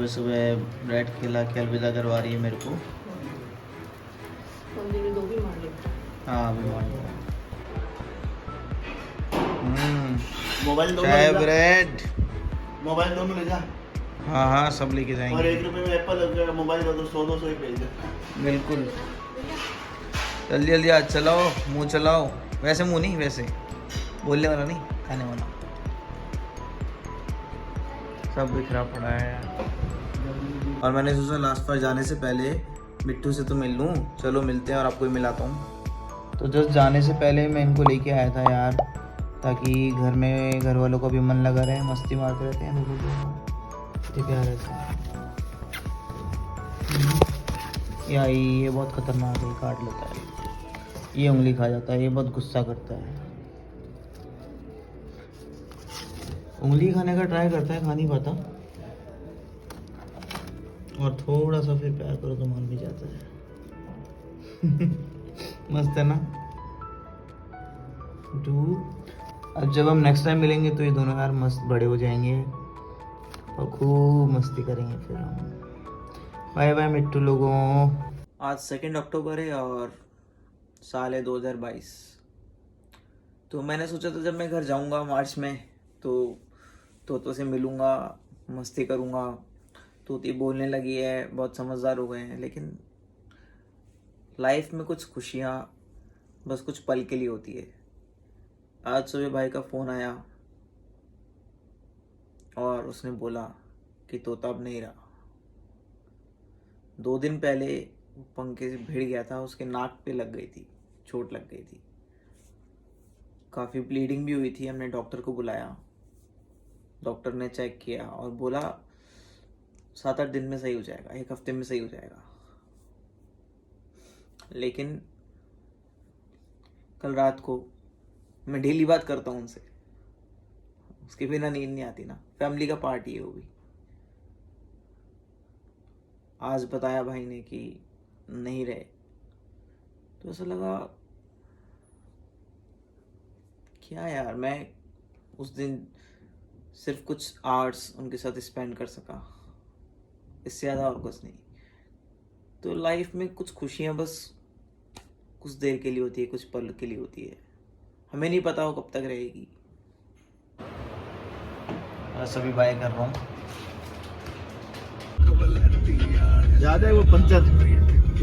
सुबह सुबह ब्रेड खिला के अलविदा करवा रही है मेरे को। हाँ अभी मान लो। मोबाइल दो चाय ब्रेड। मोबाइल दो में ले जा। हाँ हाँ सब लेके जाएंगे। और 1 रुपए में एप्पल लग जाएगा। मोबाइल दो 100-200 एक भेज दे। बिल्कुल जल्दी जल्दी आज चलाओ, मुंह चलाओ। वैसे मुंह नहीं, वैसे बोलने वाला नहीं, खाने वाला। सब बिखरा पड़ा है। और मैंने सोचा लास्ट बार जाने से पहले मिट्टू से तो मिल लूँ। चलो मिलते हैं और आपको ही मिलाता हूँ। तो जस्ट जाने से पहले मैं इनको लेके आया था यार, ताकि घर में घर वालों का भी मन लगा रहे, मस्ती मारते रहते हैं लोग। प्यार है या ये बहुत खतरनाक है, काट लेता है, ये उंगली खा जाता है, ये बहुत गुस्सा करता है। उंगली खाने का ट्राई करता है, खा नहीं पाता। और थोड़ा सा फिर प्यार करो तो मान भी जाता है। मस्त है ना टू। अब जब हम नेक्स्ट टाइम मिलेंगे तो ये दोनों यार मस्त बड़े हो जाएंगे और खूब मस्ती करेंगे फिर हम। बाय बाय मिट्टू लोगों। आज 2 अक्टूबर है और साल है 2022। तो मैंने सोचा था जब मैं घर जाऊंगा मार्च में तो से मिलूंगा, मस्ती करूंगा। तोती बोलने लगी है, बहुत समझदार हो गए हैं। लेकिन लाइफ में कुछ खुशियाँ बस कुछ पल के लिए होती है। आज सुबह भाई का फ़ोन आया और उसने बोला कि तोता अब नहीं रहा। 2 दिन पहले पंखे से भिड़ गया था, उसके नाक पे लग गई थी, चोट लग गई थी, काफ़ी ब्लीडिंग भी हुई थी। हमने डॉक्टर को बुलाया, डॉक्टर ने चेक किया और बोला 7-8 दिन में सही हो जाएगा, 1 हफ्ते में सही हो जाएगा। लेकिन कल रात को मैं डेली बात करता हूँ उनसे, उसके बिना नींद नहीं आती ना, फैमिली का पार्ट ही है वो भी। आज बताया भाई ने कि नहीं रहे, तो ऐसा लगा क्या यार, मैं उस दिन सिर्फ कुछ आवर्स उनके साथ स्पेंड कर सका, इससे ज़्यादा और कुछ नहीं। तो लाइफ में कुछ खुशियाँ बस कुछ देर के लिए होती है, कुछ पल के लिए होती है, हमें नहीं पता वो कब तक रहेगी। बस अभी बाय कर रहा हूँ। याद है वो पंचर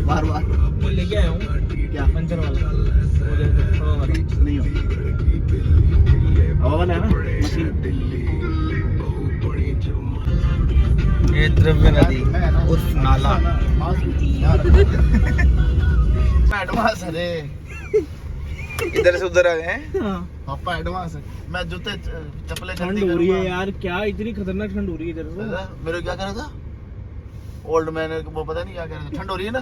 बार बार लेके आया हूँ क्या पंचर वाला, नहीं हो हवा वाला है ना मशीन। ये द्रव्य नदी उर्फ नाला। एडवांस है रे, इधर से उधर आ गए हैं। पापा एडवांस है। मैं जूते चप्पलें ठंड हो रही है यार, क्या इतनी खतरनाक ठंड हो रही है इधर तो। मेरे क्या कर रहा था ओल्ड मैन, वो पता नहीं क्या कह रहा था। ठंड हो रही है ना।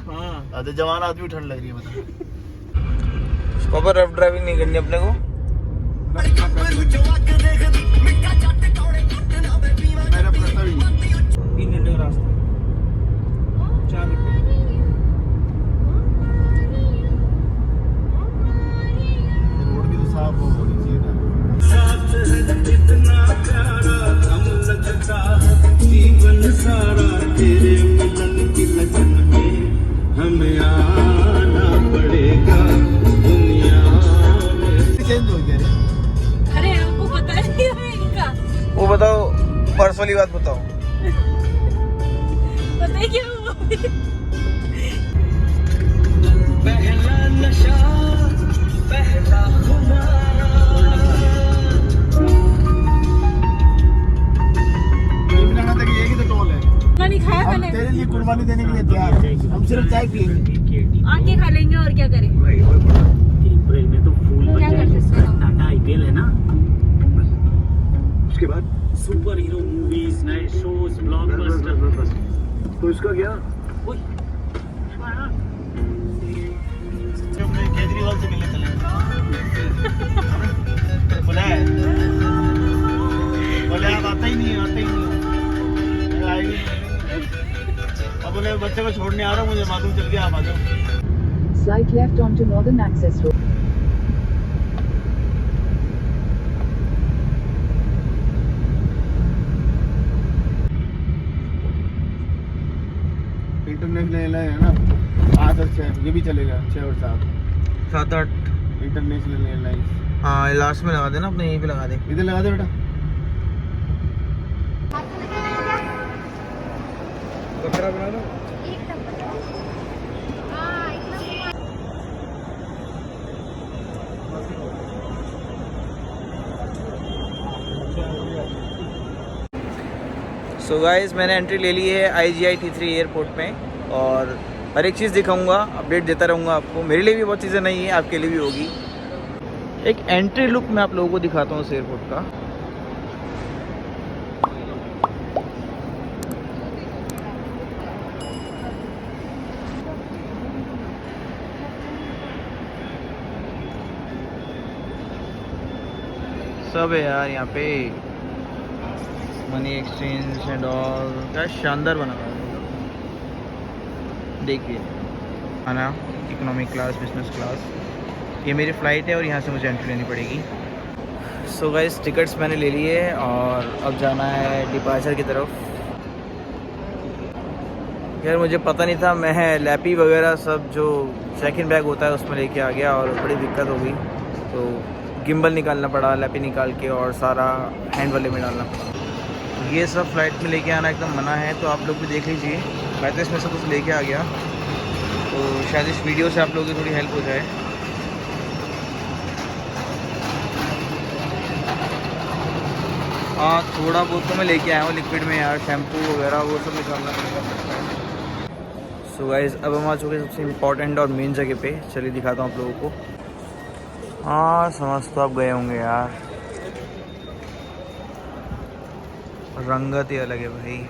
हाँ तो जवान आदमी ठंड लग रही है मतलब। पापा रफ ड्राइविंग नहीं करनी अपने को। मेरा प्रश्न भी 3 घंटे का रास्ता, 4 घंटे। रोड भी तो साफ हो होनी चाहिए ना। जीवन सारा तेरे मिलन की लगन में हमें आना पड़ेगा दुनिया में। चेंज हो गया रे। अरे आपको पता नहीं है इनका? वो बताओ, परसों वाली बात बताओ। पता है क्या हुआ? पहला नशा पहला खुमारा। यही तो टोल है। नहीं खाया हम मैंने, तेरे लिए कुर्बानी देने के लिए तैयार हैं। हम सिर्फ चाय पिएंगे। आके खा लेंगे और क्या करें। अप्रैल में तो फूल बन क्या कर जाएंगे। सकते हैं हम? टाटा IPL है ना, उसके बाद सुपर हीरो मूवीज, नए शोज, ब्लॉकबस्टर। तो इसका क्या? केजरीवाल से मिलने चले बोला है, बोले आप आते ही नहीं आए नहीं। अब बोले बच्चे को छोड़ने आ रहा हूँ, मुझे मालूम चल गया आप आ जाओ। Slide left onto Northern Access Road. International airline है ना, 8 और 6 ये भी चलेगा, 6 और 7 7-8। International airline. हाँ लास्ट में लगा देना, अपने यहीं पे लगा दे। इधर लगा दे बेटा। बकरा बना लो। सो गाइस मैंने एंट्री ले ली है IGI T3 एयरपोर्ट में, और हर एक चीज़ दिखाऊंगा, अपडेट देता रहूँगा आपको। मेरे लिए भी बहुत चीज़ें नहीं है, आपके लिए भी होगी। एक एंट्री लुक मैं आप लोगों को दिखाता हूँ इस एयरपोर्ट का। सब है यार यहाँ पे, मनी एक्सचेंज एंड ऑल। क्या शानदार बना हुआ है, देखिए। आना इकोनॉमिक क्लास, बिजनेस क्लास, ये मेरी फ़्लाइट है और यहाँ से मुझे एंट्री लेनी पड़ेगी। सो गाइस टिकट्स मैंने ले लिए और अब जाना है डिपार्चर की तरफ। यार मुझे पता नहीं था, मैं लैपी वगैरह सब जो चेक इन बैग होता है उसमें लेके आ गया और बड़ी दिक्कत हो गई। तो गिम्बल निकालना पड़ा, लैपी निकाल के, और सारा हैंड वाले में डालना पड़ा। ये सब फ्लाइट में लेके आना एकदम मना है, तो आप लोग भी देख लीजिए। मैं तो इसमें से कुछ लेके आ गया, तो शायद इस वीडियो से आप लोगों की थोड़ी हेल्प हो जाए। हाँ थोड़ा बहुत तो मैं लेके आया हूँ लिक्विड में यार, शैम्पू वगैरह वो सब निकालना पड़ेगा। सो गाइस अब हम आ चुके हैं सबसे इम्पोर्टेंट और मेन जगह पे। चलिए दिखाता हूँ आप लोगों को। हाँ समझ तो आप गए होंगे यार, रंगत ही अलग है भाई।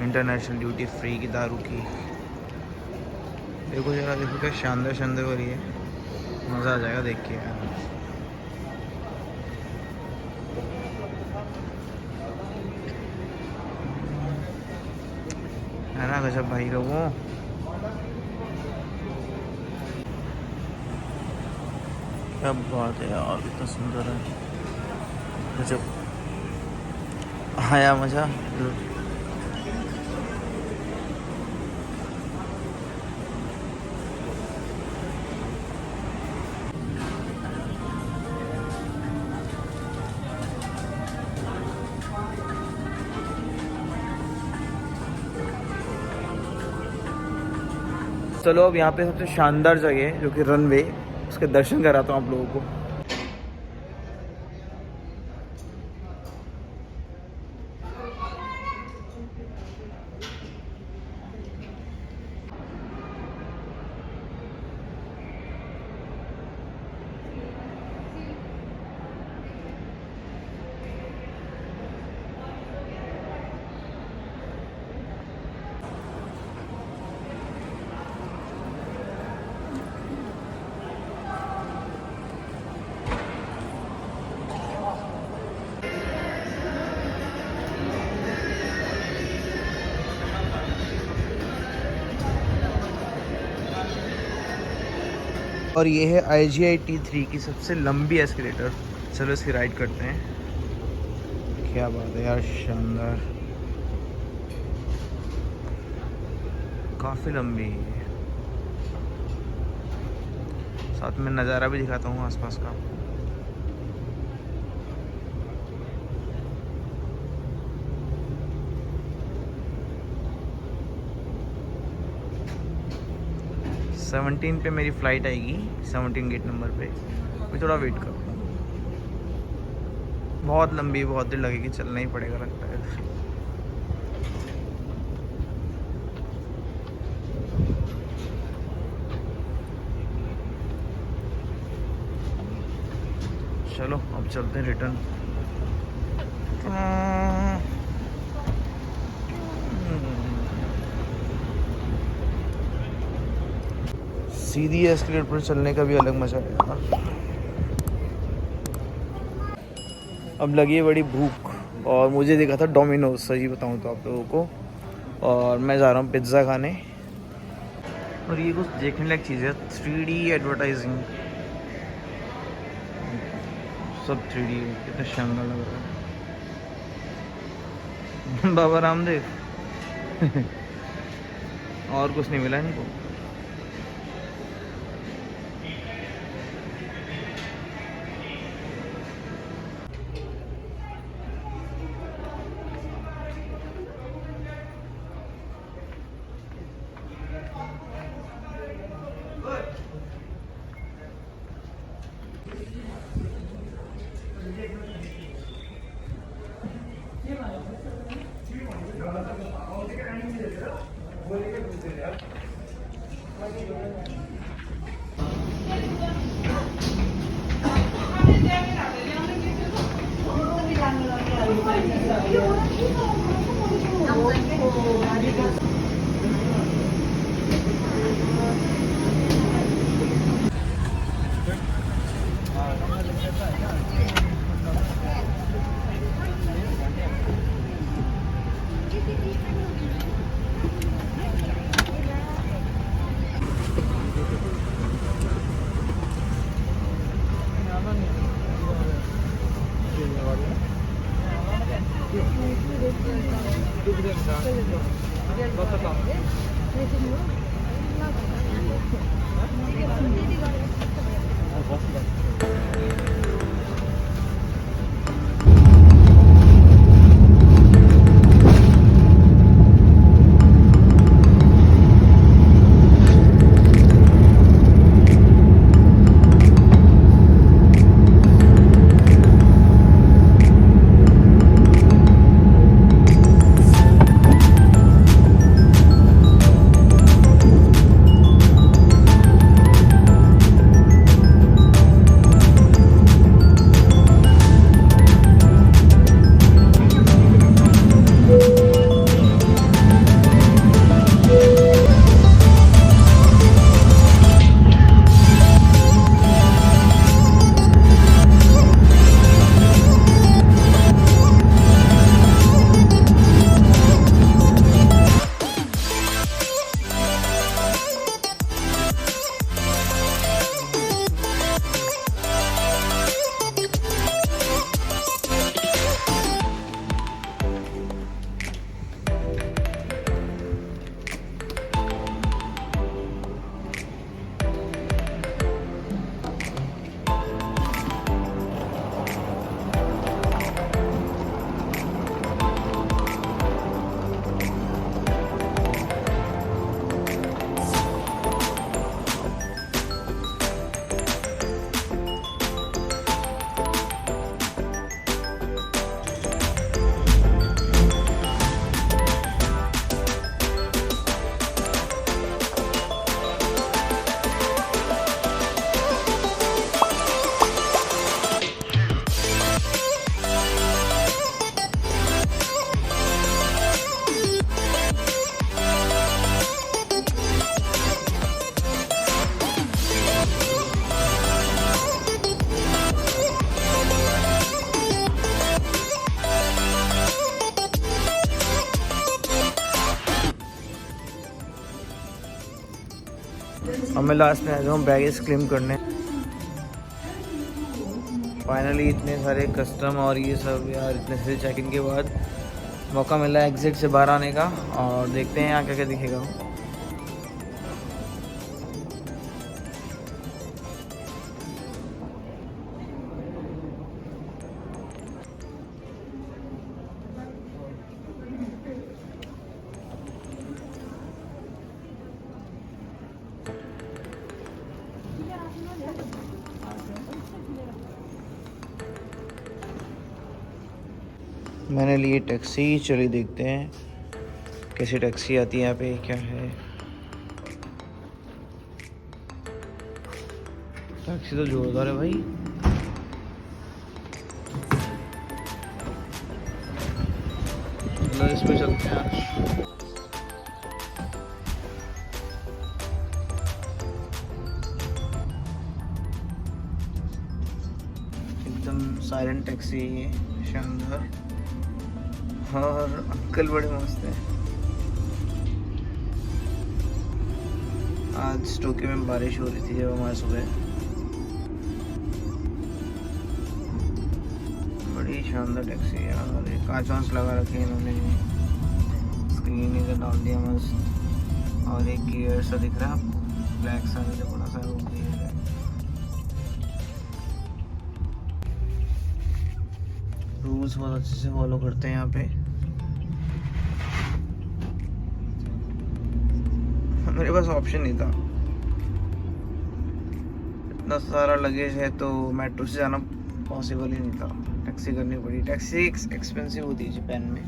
इंटरनेशनल ड्यूटी फ्री की दारू की, देखो जरा, देखो क्या शानदार शानदार हो रही है, मज़ा आ जाएगा देख के यार। है ना गजब भाई लोगों। क्या बात है यार, कितना सुंदर है, गजब आया मज़ा। चलो अब यहाँ पे सबसे शानदार जगह है जो कि रनवे, उसके दर्शन कराता हूँ आप लोगों को। और ये है IGI T3 की सबसे लंबी एस्केलेटर। चलो इसकी राइड करते हैं। क्या बात है यार, शानदार, काफ़ी लंबी है। साथ में नज़ारा भी दिखाता हूँ आसपास का। सेवनटीन पे मेरी फ़्लाइट आएगी, 17 गेट नंबर पे। मैं थोड़ा वेट करूँ, बहुत लंबी, बहुत देर लगेगी, चलना ही पड़ेगा लगता है। चलो अब चलते हैं रिटर्न। सीधी एस्केलेटर पर चलने का भी अलग मजा है यार। अब लगी है बड़ी भूख, और मुझे देखा था डोमिनोज, सही बताऊं तो आप लोगों को, और मैं जा रहा हूँ पिज़्ज़ा खाने। और ये कुछ देखने लायक चीज़ है, 3D एडवर्टाइजिंग, सब 3D है, कितना शानदार लग रहा है। बाबा रामदेव। और कुछ नहीं मिला इनको। और मैं लास्ट में आ जाऊँ बैगेज क्लेम करने। फाइनली इतने सारे कस्टम और ये सब यार, इतने सारे चेक इन के बाद मौका मिला एग्जिट से बाहर आने का, और देखते हैं यहाँ क्या क्या दिखेगा। मैंने लिए टैक्सी, चलिए देखते हैं कैसी टैक्सी आती है यहाँ पे, क्या है। टैक्सी तो जोरदार है भाई। चलो इसमें चलते हैं आज। एकदम साइलेंट टैक्सी है, शानदार, और अंकल बड़े मस्त हैं। आज टोक्यो में बारिश हो रही थी जब हमारे सुबह। बड़ी शानदार टैक्सी है यार, कांच वांच लगा रखे हैं इन्होंने, स्क्रीन इधर डाल दिया मस्त। और एक गियर सा दिख रहा है आपको, ब्लैक सा जो बड़ा सा वो गियर है। रूल्स बहुत अच्छे से फॉलो करते हैं यहाँ पे। मेरे पास ऑप्शन नहीं था, इतना सारा लगेज है तो मेट्रो से जाना पॉसिबल ही नहीं था, टैक्सी करनी पड़ी। टैक्सी एक्सपेंसिव होती है जापान में।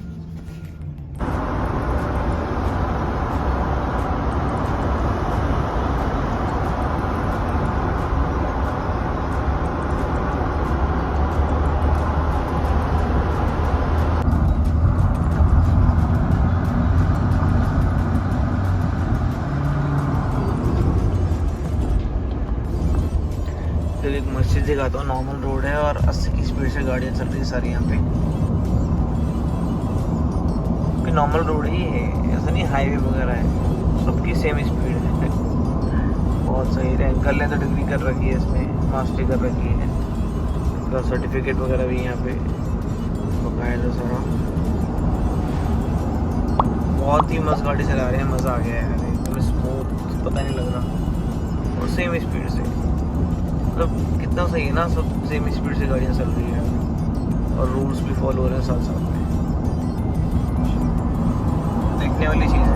फिर एक मस्जिद दिखाता हूँ, नॉर्मल रोड है और 80 की स्पीड से गाड़ियाँ चल रही है सारी यहाँ पे। नॉर्मल रोड ही है, ऐसा नहीं हाईवे वगैरह है, सबकी सेम स्पीड है। बहुत सही है। अंकल ने तो डिग्री कर रखी है इसमें, मास्टरी कर रखी है, उनका सर्टिफिकेट वगैरह भी यहाँ पे बकायदा सारा। बहुत ही मस्त गाड़ी चला रहे हैं, मज़ा आ गया है एकदम स्मूथ, पता नहीं लग रहा, और सेम स्पीड से, मतलब कितना सही है ना, सब सेम स्पीड से गाड़ियाँ चल रही है और रूल्स भी फॉलो हो रहे हैं साथ साथ में। देखने वाली चीज़ है।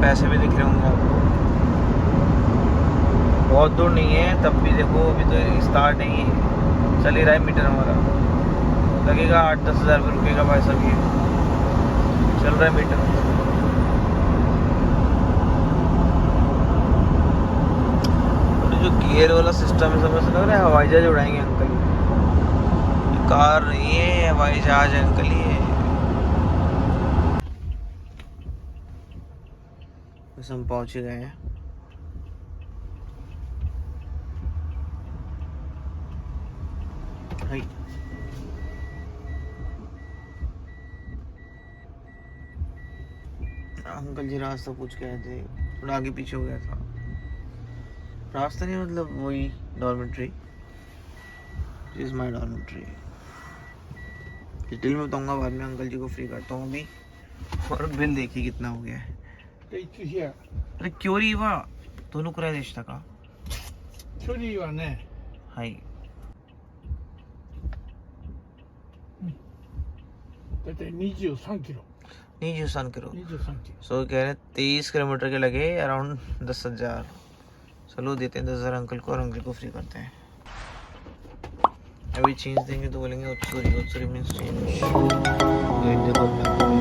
पैसे भी दिख रहे होंगे आपको, बहुत दूर नहीं है तब भी। देखो अभी तो स्टार्ट नहीं है, चल ही रहा है मीटर हमारा, लगेगा 8-10 हज़ार रुपये रुकेगा भाई साहब, ये चल रहा है मीटर। और जो गियर वाला सिस्टम है, समझ लग रहा है हवाई जहाज उड़ाएंगे अंकल। ये कार नहीं है, हवाई जहाज है अंकल ये। बस हम पहुंच गए हैं। हाय अंकल जी रास्ता पूछ गए थे, थोड़ा आगे पीछे हो गया था। रास्ता नहीं मतलब वही dormitory, is my dormitory. Detail में बताऊंगा बाद में, अंकल जी को फ्री करता हूँ अभी। और बिल देखिए कितना हो गया है। अरे क्यों रही वा दोनोंくらいでしたか? 距離はね、はい。だいたい23キロ。 23 किलो। 23キロ。 सो कह रहे 23 किलोमीटर के लगे अराउंड 10,000। चलो देते हैं 10,000 अंकल को और अंकल को फ्री करते हैं। अभी चेंज देंगे तो बोलेंगे ओत्सुरी, ओत्सुरी मीन्स चेंज। देखो